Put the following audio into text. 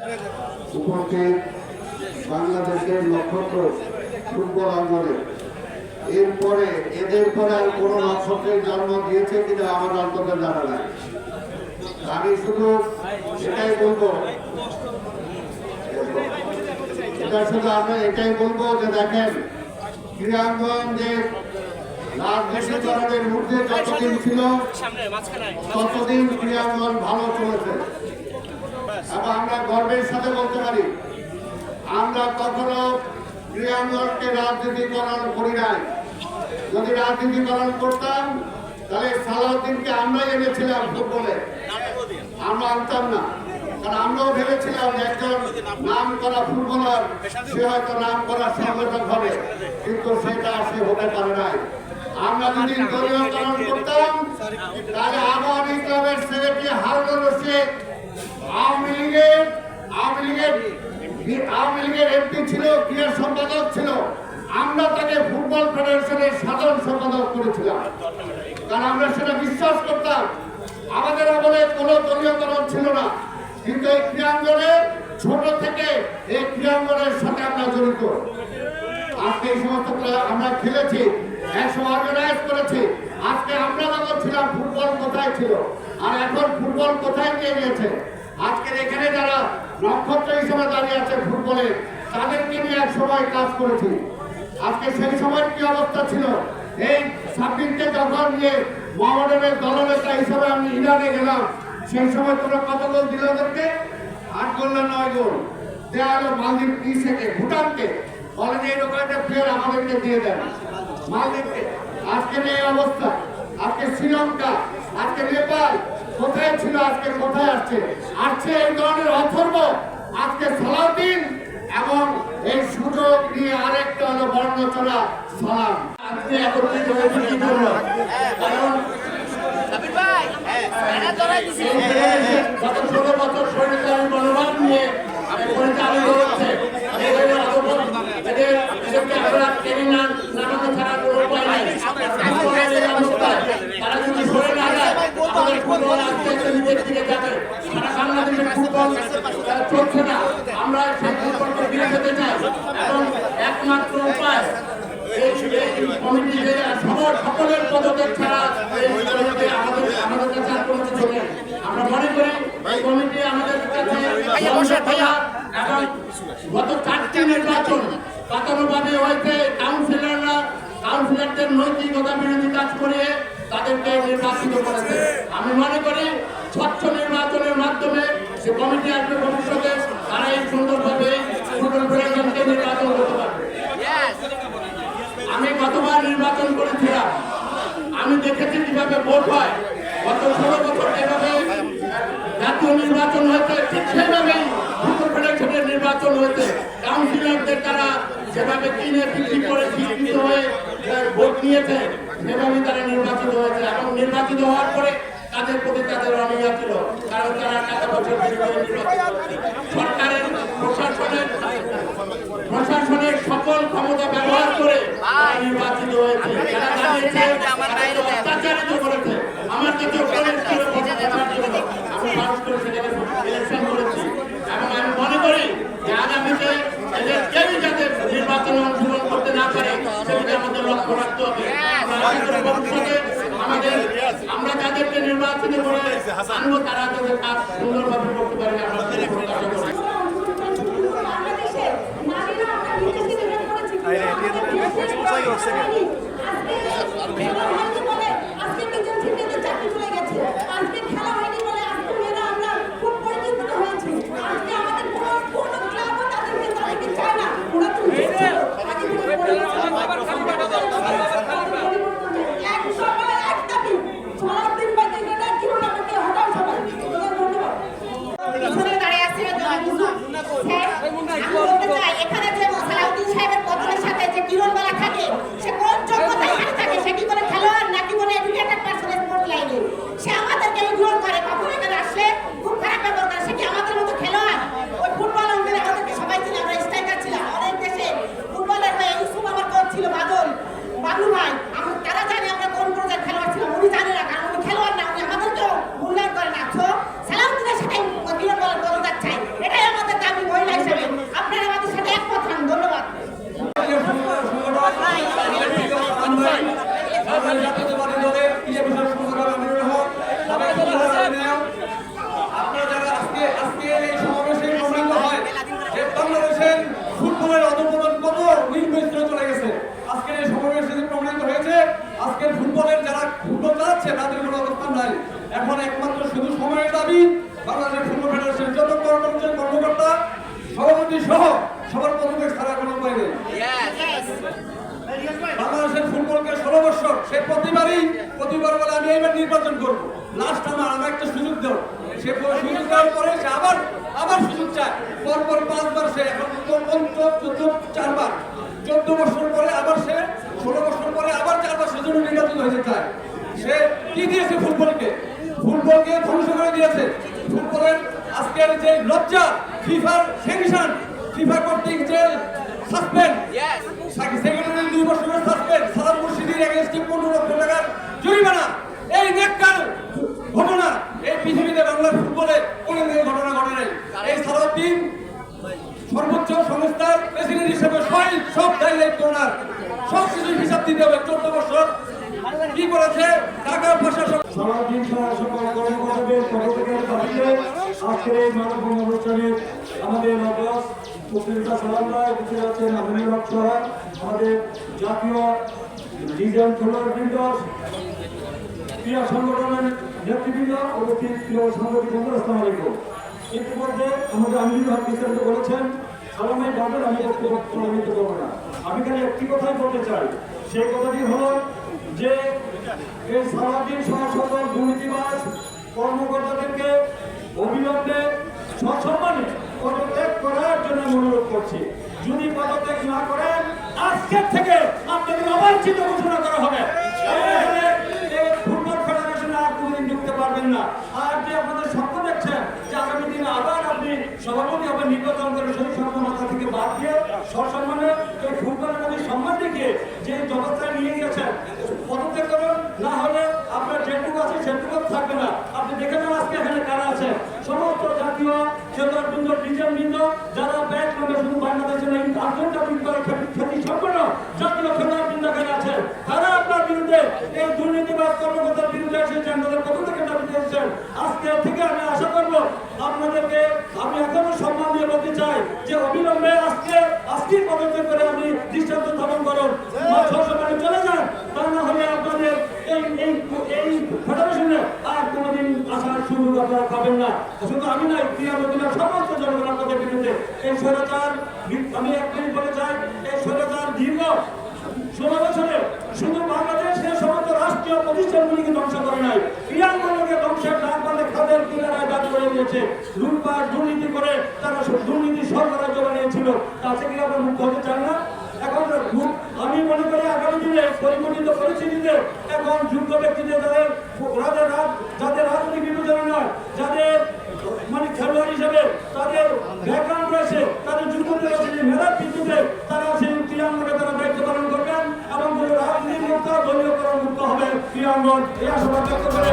উপস্থিত বাংলাদেশের নক্ষত্র ফুটবল অঙ্গনে। এরপরে এদের পরে আর কোনো নক্ষত্রের জন্ম দিয়েছে কিনা আমার অন্তত জানা নাই। আমি শুধু এটাই বলবো, আমরা এটাই বলবো যে দেখেন, ক্রীড়াঙ্গন যে রাজনীতিকরণের মধ্যে যতদিন ছিল ততদিন ক্রীড়াঙ্গন ভালো চলেছে। এবং আমরা গর্বের সাথে বলতে পারি, আমরা কখনো ক্রীড়াঙ্গনকে রাজনীতিকরণ করি নাই। যদি রাজনীতিকরণ করতাম তাহলে সালাউদ্দিনকে আমরাই এনেছিলাম ফুটবলে, আমরা আনতাম না। কারণ আমরাও ভেবেছিলাম যে একজন নাম করা ফুটবলার সে হয়তো নাম করা সংগঠক হবে, কিন্তু সেটা সে হতে পারে নাই। আমরা যদি দলীয়করণ করতাম তাহলে আওয়ামী ক্লাবের সেক্রেটারি হারুনুর রশিদ আওয়ামী লীগের এমপি ছিল, ক্রীড়া সম্পাদক ছিল। আমরা তাকে ফুটবল ফেডারেশনের সাধারণ সম্পাদক করেছিলাম, কারণ আমরা সেটা বিশ্বাস করতাম। আমাদের আমলে কোনো দলীয়করণ ছিল না, কিন্তু এই ক্রীড়াঙ্গনে ছোট থেকে এই ক্রীড়াঙ্গনের সাথে আমরা জড়িত। আজকে এই সমস্ত আমরা খেলেছি, একসময় অর্গানাইজ করেছি। আজকে আমরা যখন ছিলাম ফুটবল কোথায় ছিল, আর এখন ফুটবল কোথায় নিয়ে গিয়েছে। আজকের এখানে যারা নক্ষত্র হিসেবে দাঁড়িয়ে আছে ফুটবলে, তাদেরকে নিয়ে এক সময় কাজ করেছি। আজকে সেই সময় কি অবস্থা ছিল, এই সাব্বিরকে যখন নিয়ে মোহামেডানের দলনেতা হিসেবে আমি ইরানে গেলাম, সেই সময় তোমরা কত গোল দিল ওদেরকে? 8 গোল না 9 গোল দেওয়া হলো মালদ্বীপ থেকে, ভুটানকে। বলেন এইরকম একটা প্লেয়ার আমাদেরকে দিয়ে দেন মালদ্বীপকে। আজকের এই অবস্থা, আজকে শ্রীলঙ্কা, আজকে নেপাল কোথায় ছিল, আজকে কোথায় আসছে এই ধরনের অথর্ব। আজকে সালাউদ্দিন এবং এই সুযোগ নিয়ে আরেকটা হলো বর্ণচরা সালাম আজকে একত্রিত হয়েছে কি জন্য? কারণ গত 16 বছর স্বৈরাচারী মনোভাব নিয়ে পরিচালিত হচ্ছে। আমরা টেনে নামাতে ছাড়া কোনো উপায় নাই। তারা যদি সরে না যায়, আমাদের ফুটবল আজকে নিজের দিকে যাবে। সারা বাংলাদেশের ফুটবল চলছে না। আমরা সেই ফুটবলকে ফিরে যেতে চাই, এবং একমাত্র উপায় কমিটি সকলের পদত্যাগ ছাড়া আমাদের কাছে আর কোনো কিছু নেই। আমরা মনে করি এই কমিটি আমাদের কাছে এবং গত 4টি নির্বাচন পাতানোভাবে হয়েছে। কাউন্সিলরদের নৈতিকতা বিরোধী কাজ করে তাদেরকে নির্বাচিত করেছে। আমি মনে করি স্বচ্ছ নির্বাচনের মাধ্যমে সে কমিটি আসবে ভবিষ্যতে, তারা এই সুন্দরভাবে ফুটবল ফেডারেশনকে নির্বাচন করতে পারবে। আমি গতবার নির্বাচন করেছিলাম, আমি দেখেছি কিভাবে ভোট হয়। গত 16 বছর যেভাবে জাতীয় নির্বাচন হয়েছে, ঠিক সেভাবেই ফুটবল ফেডারেশনের নির্বাচন হয়েছে। কাউন্সিলরদের তারা যেভাবে কিনে বিক্রি করে শিক্ষিত হয়ে ভোট নিয়েছে, সেভাবেই তারা নির্বাচিত হয়েছে। এবং নির্বাচিত হওয়ার পরে তাদের প্রতি তাদের অনীহা ছিল, কারণ তারা টাকা পয়সা সরকারের প্রশাসনের সকল ক্ষমতা ব্যবহার করে নির্বাচিত হয়েছে। অত্যাচারিত করেছে। আমার কাছে আমি পাস করে সেখানে ইলেকশন করেছি, এবং আমি মনে করি যে আগামীতে এদের কেউই যাতে নির্বাচনে অংশগ্রহণ করতে না পারে, সেদিকে আমাদের লক্ষ্য রাখতে হবে। ভবিষ্যতে আমরা যাদেরকে নির্বাচিত করে আনবো, তারা তাদের কাজ সুন্দরভাবে করতে পারে। এখানে যে সালাউদ্দিন সাহেবের পতনের সাথে যে কিরণবালা থাকে, সে কোন যোগ্যতায় থাকে, সে কি করে খেলোয়াড় যাচ্ছে, তাদের কোনো অবস্থান নাই। এখন একমাত্র শুধু সময়ের দাবি বাংলাদেশ ফুটবল ফেডারেশনের যত কর্মকর্তা সভাপতি সহ সবার পদত্যাগ ছাড়া কোনো উপায় নেই। বাংলাদেশের ফুটবলকে 16 বছর সে প্রতিবার বলে আমি এইবার নির্বাচন করব, লাস্ট আমার একটা সুযোগ দাও। সে সুযোগ দেওয়ার পরে সে আবার সুযোগ চায়, পরপর 5 বার সে এখন 4 বার 14 বছর পরে আবার সে 16 বছর পরে আবার 4 বার সেজন্য নির্বাচন হতে চায়। সে কি দিয়েছে ফুটবলকে ধ্বংস করে দিয়েছে। ফুটবলের আজকের যে লজ্জা, ফিফার স্যাংশন, ফিফা কর্তৃক যে সাসপেন্ড, সেক্রেটারি 2 বছরের সাসপেন্ড, সালাম মুর্শিদির এগেইনস্টে 15 লক্ষ টাকার জরিমানা, এই নেককার ঘটনা এই পৃথিবীতে বাংলার ফুটবলে কোনোদিন ঘটনা ঘটে নাই। এই সালাউদ্দিন সর্বোচ্চ সংস্থার প্রেসিডেন্ট হিসেবে সব দায়িত্ব ওনার, সব কিছুর হিসাব দিতে হবে। 14 বছর কি করেছে টাকা পয়সা সব। সারাদিন সকল কর্মকর্তাদের পদত্যাগের দাবিতে আজকের এই মানববন্ধন অনুষ্ঠানে আমাদের অগ্রজ মুক্তিযোদ্ধা সালাম রায় উপস্থিত আছেন, আমিনুল হক সহ আমাদের জাতীয় ডিজাইন খেলোয়াড়বৃন্দ, ক্রীড়া সংগঠনের নেতৃবৃন্দ, উপস্থিত ক্রীড়া সাংগঠনিক বন্ধুরা, আসসালামু আলাইকুম। ইতিমধ্যে আমাদের আমিনুল হক বিস্তারিত বলেছেন, সালামাই বাদল আমি বক্তব্য প্রভাবিত করবো না। আমি খালি একটি কথাই বলতে চাই, সেই কথাটি হলো যে এই সারাদিন সকল দুর্নীতিবাজ কর্মকর্তাদেরকে অবিলম্বে সসম্মানে পদত্যাগ করার জন্য অনুরোধ করছি। যদি পদত্যাগ না করেন, আজকের থেকে আপনাদের অবাঞ্ছিত ঘোষণা করা হবে। ফুটবল ফেডারেশনে আর কোনোদিন ঢুকতে পারবেন না। আর যে আপনাদের স্বপ্ন দেখছেন যে আগামী দিনে আবার আপনি সভাপতি হবে, নির্বাচন করে সেই স্বপ্ন মাথা থেকে বাদ দিয়ে সসম্মানে এই ফুটবলের প্রতি সম্মান দেখিয়ে যে ব্যবস্থায় নিয়ে গেছেন, পদত্যাগ করুন। না হলে আপনার যেটুকু আছে সেটুকু থাকবে না। আপনি দেখে নেন আজকে এখানে কারা আছে, সমস্ত জাতীয় খেলোয়াড়বৃন্দ, ডিজাইনবৃন্দ, যারা ব্যাট নামে শুধু বাংলাদেশের আন্তর্জাতিক খ্যাতি সম্পন্ন জাতীয় খেলোয়াড়বৃন্দ এখানে আছে। তারা আপনার বিরুদ্ধে এই দুর্নীতিবাদ কর্মকর্তার বিরুদ্ধে এসেছেন, তাদের পদত্যাগের দাবি দিয়েছেন। আজকে থেকে আমি আশা করবো আপনাদেরকে, আমি এখনো সম্মান দিয়ে বলতে চাই যে অবিলম্বে আজকে পদত্যাগ করে আপনি দৃষ্টান্ত স্থাপন করুন, সসম্মানে চলে যান। তা না হলে আপনাদের এই ফেডারেশনে আর কোনোদিন আসার সুযোগ আপনারা পাবেন না। শুধু আমি নয়, ক্রীড়া মন্ত্রীর সমস্ত জনগণের পদের বিরুদ্ধে এই স্বৈরাচার, আমি এক মিনিট বলে চাই, এই স্বৈরাচার দীর্ঘ 16 বছরে শুধু বাংলাদেশের সমস্ত রাষ্ট্রীয় প্রতিষ্ঠানগুলিকে ধ্বংস করে নাই, ক্রীড়াঙ্গনকে ধ্বংসের ডাক বাঁধে খাদের কিনারায় দাঁড় করে দিয়েছে। লুটপাট দুর্নীতি করে তারা দুর্নীতি সরবরাহ বানিয়েছিল। তাতে কি আমরা মুক্ত হতে চান না? এখন আমি মনে করি আগামী দিনে পরিবর্তিত পরিস্থিতিতে এখন যোগ্য ব্যক্তিদের যাদের রাজনৈতিক বিবেচনা নয়, যাদের মানে খেলোয়াড় হিসেবে তাদের ব্যাকগ্রাউন্ড রয়েছে, তাদের যোগ্যতা রয়েছে, মেধার ভিত্তিতে তারা সেই ক্রীড়াঙ্গনে তারা দায়িত্ব পালন করবেন এবং রাজনীতি মুক্ত, দলীয়করণ মুক্ত হবে ক্রীড়াঙ্গন। এই আশাবাদ ব্যক্ত করে